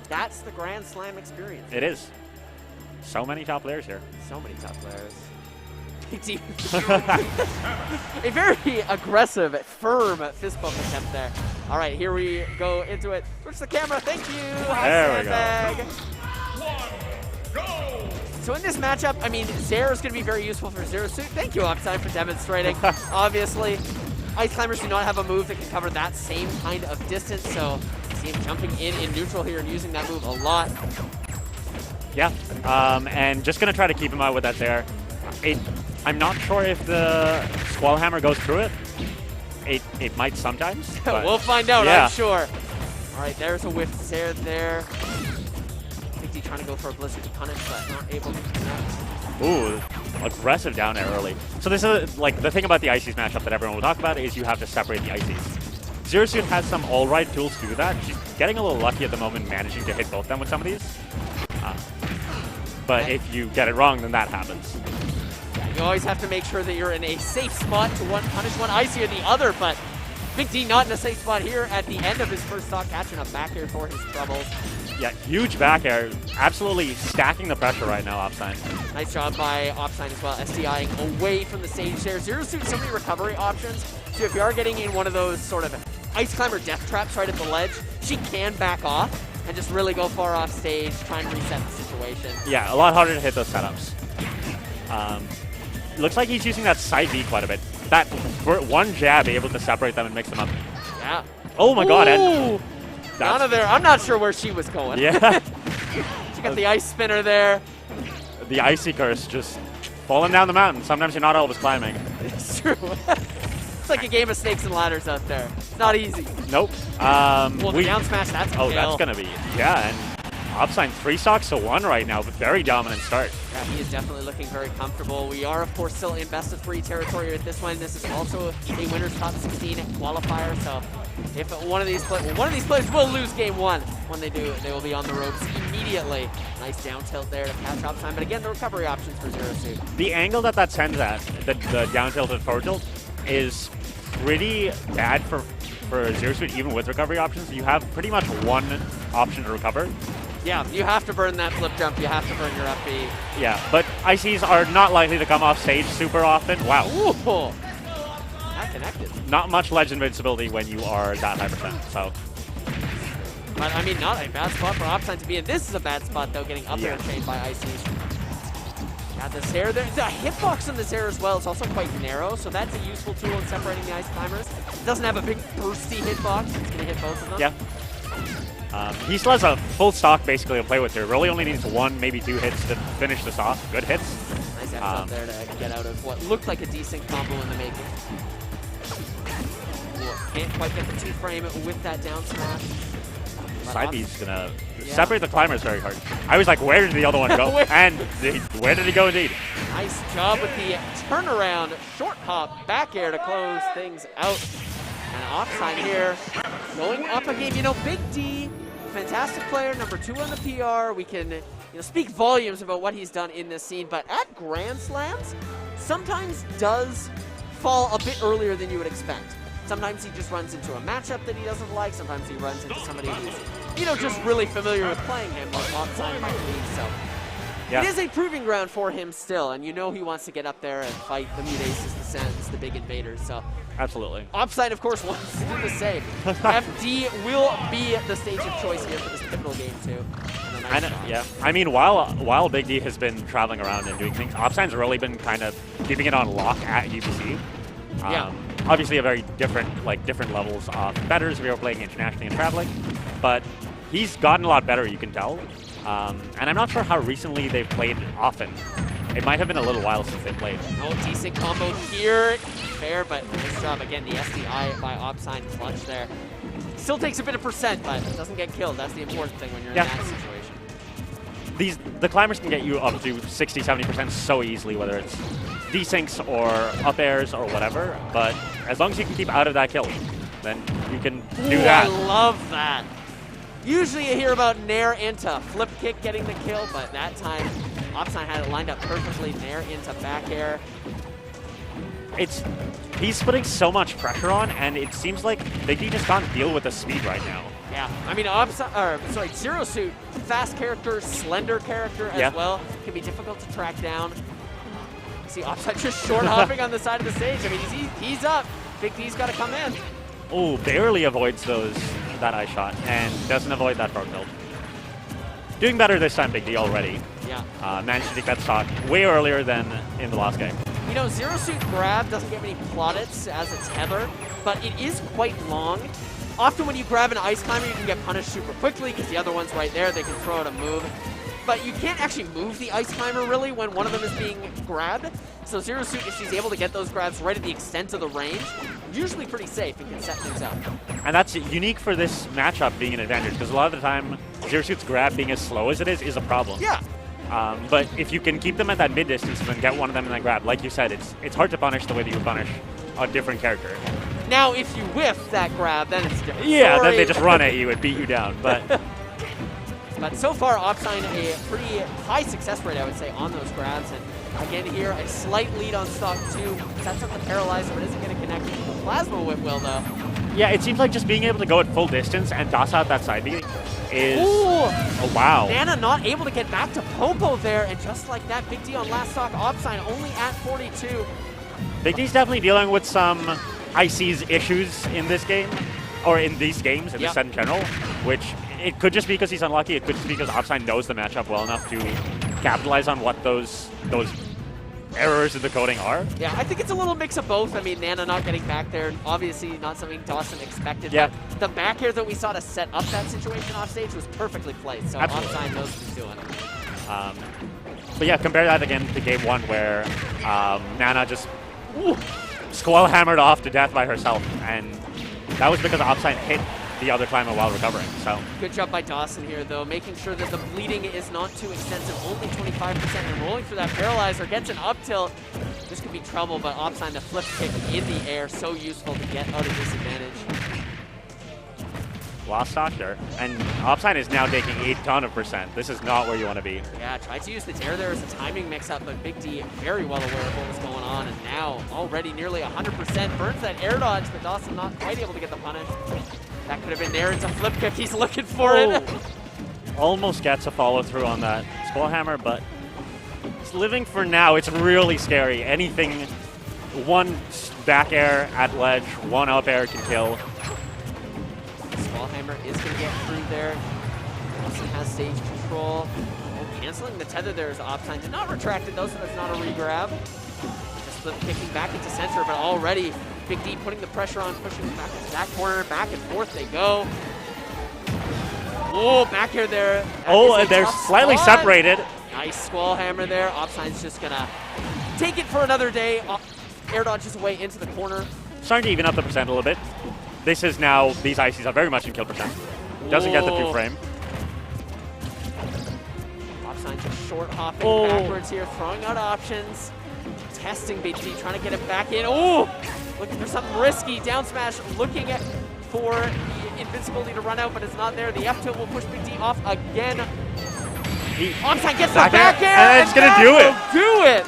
That's the Grand Slam experience. It is. So many top players here. So many top players. A very aggressive, firm fist bump attempt there. All right, here we go into it. Switch the camera. Thank you. There we go. So in this matchup, I mean, Zero is going to be very useful for Zero Suit. Thank you, Opsine, for demonstrating. Obviously, Ice Climbers do not have a move that can cover that same kind of distance, so see him jumping in neutral here and using that move a lot. Yeah, and just going to try to keep him out with that there. I'm not sure if the Squall Hammer goes through it. It might sometimes. We'll find out, yeah. I'm sure. All right, there's a whiff Zare there. Big D trying to go for a Blizzard to punish, but not able to connect. Ooh, aggressive down air early. So this is like the thing about the Ices matchup that everyone will talk about is you have to separate the Ices. Zero Suit has some all right tools to do that. She's getting a little lucky at the moment, managing to hit both of them with some of these. But if you get it wrong, then that happens. You always have to make sure that you're in a safe spot to punish one Icy or the other, but Big D not in a safe spot here at the end of his first stock, catching a back air for his troubles. Yeah, huge back air. Absolutely stacking the pressure right now, Opsine. Nice job by Opsine as well, SDIing away from the stage there. Zero Suit, so many recovery options. So if you are getting in one of those sort of Ice Climber death traps right at the ledge, she can back off and just really go far off stage, try and reset the situation. Yeah, a lot harder to hit those setups. Looks like he's using that side B quite a bit. That one jab able to separate them and mix them up. Yeah. Oh my god. Down there. I'm not sure where she was going. Yeah. She got the ice spinner there. The icy curse just falling down the mountain. Sometimes you're not always climbing. It's true. It's like a game of snakes and ladders out there. It's not easy. Nope. Well, the down smash, that's a kill. That's going to be. Yeah, and Opsine 3 stocks to 1 right now, but very dominant start. Yeah, he is definitely looking very comfortable. We are, of course, still in best of 3 territory with this one. This is also a winner's top 16 qualifier, so if one of these players will lose game 1. When they do, they will be on the ropes immediately. Nice down tilt there to catch Opsine, but again, the recovery options for Zero Suit. The angle that sends at, the down tilt and forward tilt, is pretty bad for Zero Suit, even with recovery options. You have pretty much one option to recover. Yeah, you have to burn that flip jump. You have to burn your up B. Yeah, but ICs are not likely to come off stage super often. Wow. Ooh. Not connected. Not much ledge invincibility when you are that high percent, so. But, I mean, not a bad spot for Opsine to be in. This is a bad spot, though, getting up air chained by ICs. Got this air there. The hitbox on this air as well is also quite narrow, so that's a useful tool in separating the ice climbers. It doesn't have a big bursty hitbox. It's going to hit both of them. Yeah. He still has a full stock basically to play with here. Really only needs 1, maybe 2 hits to finish this off. Good hits. Nice X up there to get out of what looked like a decent combo in the making. Ooh, can't quite get the 2-frame with that down smash. Side B's gonna separate the climbers very hard. I was like, where did the other one go? And where did he go indeed? Nice job with the turnaround short hop back air to close things out. And Opsine here going up a game. You know, Big D, fantastic player, number 2 on the PR. We can speak volumes about what he's done in this scene, but at Grand Slams, sometimes does fall a bit earlier than you would expect. Sometimes he just runs into a matchup that he doesn't like. Sometimes he runs into somebody who's, just really familiar with playing him, like Opsine might be. So it is a proving ground for him still, and he wants to get up there and fight the Mute Aces, the Sens, the big invaders. So absolutely. Opsine, of course, wants to do the same. FD will be the stage of choice here for this pivotal game too. Yeah, I mean, while Big D has been traveling around and doing things, Opsine's really been kind of keeping it on lock at UBC. Obviously, a very different levels of betters if you're playing internationally and traveling, but he's gotten a lot better, you can tell. And I'm not sure how recently they've played often. It might have been a little while since they played. Oh, decent combo here. Fair, but nice job. Again, the SDI by Opsine clutch there. Still takes a bit of percent, but it doesn't get killed. That's the important thing when you're in that situation. The climbers can get you up to 60, 70% so easily, whether it's desyncs or up airs or whatever. But as long as you can keep out of that kill, then you can do that. I love that. Usually you hear about Nair into flip kick getting the kill, but that time Opsine had it lined up perfectly. Nair into back air. He's putting so much pressure on, and it seems like Big D just can't deal with the speed right now. Yeah, I mean, Zero Suit, fast character, slender character as well, can be difficult to track down. See Opsine just short hopping on the side of the stage. I mean, he's up. Big D's got to come in. Oh, barely avoids that ice shot and doesn't avoid that frog build. Doing better this time, Big D already. Yeah. Managed to take that stock way earlier than in the last game. You know, Zero Suit grab doesn't get many plaudits as a tether, but it is quite long. Often when you grab an ice climber, you can get punished super quickly because the other one's right there. They can throw out a move. But you can't actually move the ice climber, really, when one of them is being grabbed. So Zero Suit, if she's able to get those grabs right at the extent of the range, usually pretty safe and can set things up. And that's unique for this matchup being an advantage, because a lot of the time, Zero Suit's grab being as slow as it is a problem. Yeah. But if you can keep them at that mid-distance and then get one of them in that grab, like you said, it's hard to punish the way that you would punish a different character. Now, if you whiff that grab, then it's different. Yeah, then they just run at you and beat you down. But but so far, Opsine a pretty high success rate, I would say, on those grabs. And again here, a slight lead on stock 2. Sets up the Paralyzer, but isn't going to connect. The Plasma Whip will, though. Yeah, it seems like just being able to go at full distance and toss out that side B is... Ooh. Oh, wow. Nana not able to get back to Popo there, and just like that, Big D on last stock, Opsine only at 42. Big D's definitely dealing with some Icy's issues in this game, or in these games, in this set in general, which it could just be because he's unlucky, it could just be because Opsine knows the matchup well enough to capitalize on what those errors in the coding are. Yeah, I think it's a little mix of both. I mean, Nana not getting back there, obviously not something Dawson expected. Yeah. But the back air that we saw to set up that situation off stage was perfectly placed, so Opsine knows what he's doing. But yeah, compare that again to game 1 where Nana just squall hammered off to death by herself, and that was because Opsine hit the other climber while recovering. So good job by Dawson here, though, making sure that the bleeding is not too extensive, only 25%, and rolling through that Paralyzer, gets an up tilt. This could be trouble, but Opsine, the flip kick in the air, so useful to get out of disadvantage. Lost stock here, and Opsine is now taking a ton of percent. This is not where you want to be. Yeah, tried to use the tear there as a timing mix-up, but Big D very well aware of what was going on, and now already nearly 100%. Burns that air dodge, but Dawson not quite able to get the punish. That could have been there. It's a flip kick. He's looking for it. Almost gets a follow-through on that Skull Hammer, but it's living for now. It's really scary. Anything, one back air at ledge, one up air can kill. Hammer is going to get through there. Dawson has stage control. Oh, canceling the tether there is Opsine. Did not retract it though, so that's not a re-grab. Just flip kicking back into center, but already Big D putting the pressure on, pushing back into that corner. Back and forth they go. Whoa, back here there. Oh, and they're slightly separated. Nice Squall Hammer there. Opsine's just going to take it for another day. Air dodges away into the corner. Starting to even up the percent a little bit. This is now, these Icies are very much in kill percent. Doesn't get the 2 frame. Opsine just short hopping backwards here, throwing out options. Testing Big D, trying to get it back in. Oh, looking for something risky. Down smash, looking for the invincibility to run out, but it's not there. The F tilt will push Big D off again. Opsine gets the back air, and it's going to do it.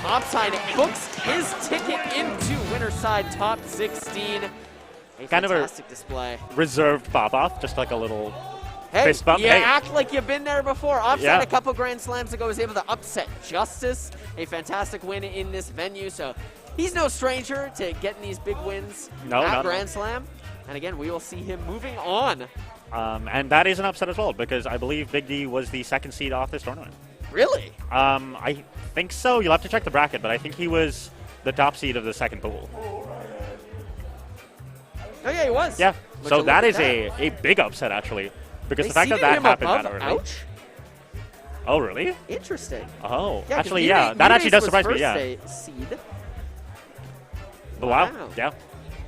Opsine books his ticket into winner side top 16. A kind fantastic of a display. Reserved pop-off, just like a little fist bump. Yeah, act like you've been there before. Opsine a couple Grand Slams ago was able to upset Justice. A fantastic win in this venue. So he's no stranger to getting these big wins at Grand Slam. And again, we will see him moving on. And that is an upset as well, because I believe Big D was the 2nd seed off this tournament. Really? I think so. You'll have to check the bracket, but I think he was the top seed of the 2nd pool. Oh, yeah, he was. Yeah. So that is a big upset, actually, because the fact that happened that early. Ouch. Oh, really? Interesting. Oh, yeah, actually, yeah. That actually does surprise me, yeah. Seed. But wow. Yeah.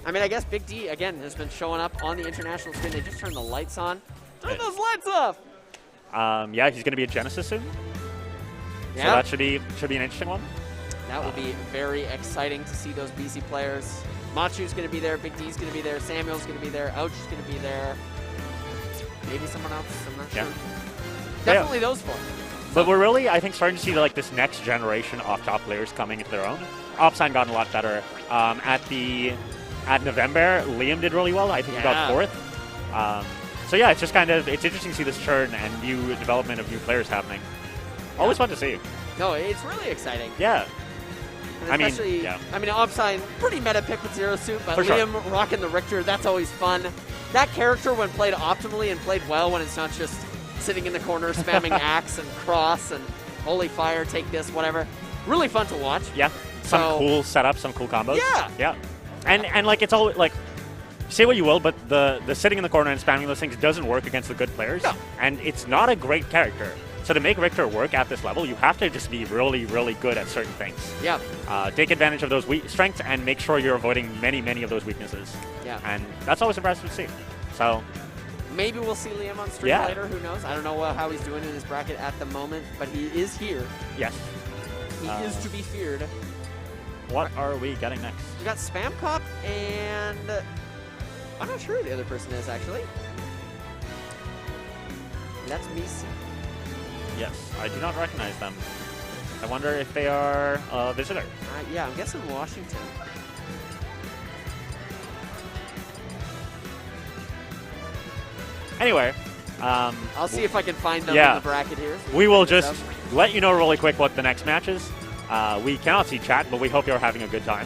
I mean, I guess Big D, again, has been showing up on the international screen. They just turned the lights on. Turn those lights off! Yeah, he's going to be a Genesis soon. Yeah. So that should be an interesting one. That will be very exciting to see those BC players. Machu's going to be there, Big D's going to be there, Samuel's going to be there, Ouch is going to be there. Maybe someone else, I'm not sure. Definitely those 4. But we're really, I think, starting to see like this next generation of top players coming into their own. Opsine gotten a lot better. At the at November, Liam did really well. I think he got 4th. So yeah, it's just kind of, it's interesting to see this churn and new development of new players happening. Always fun to see. No, it's really exciting. Yeah. I mean, Opsine, pretty meta pick with Zero Suit, but Liam rocking the Richter, that's always fun. That character, when played optimally and played well, when it's not just sitting in the corner spamming axe and cross and holy fire, take this, whatever. Really fun to watch. Yeah. Some cool setups, some cool combos. Yeah. Yeah. And like, it's all, like, say what you will, but the sitting in the corner and spamming those things doesn't work against the good players. No. And it's not a great character. So to make Richter work at this level, you have to just be really, really good at certain things. Yeah. Take advantage of those strengths and make sure you're avoiding many, many of those weaknesses. Yeah. And that's always impressive to see. So maybe we'll see Liam on stream later. Who knows? I don't know how he's doing in his bracket at the moment, but he is here. Yes. He is to be feared. What are we getting next? We got Spam Cop, and I'm not sure who the other person is, actually. Let me see. Yes, I do not recognize them. I wonder if they are a visitor. Yeah, I'm guessing Washington. Anyway, I'll see if I can find them in the bracket here. We will just let you know really quick what the next match is. We cannot see chat, but we hope you're having a good time.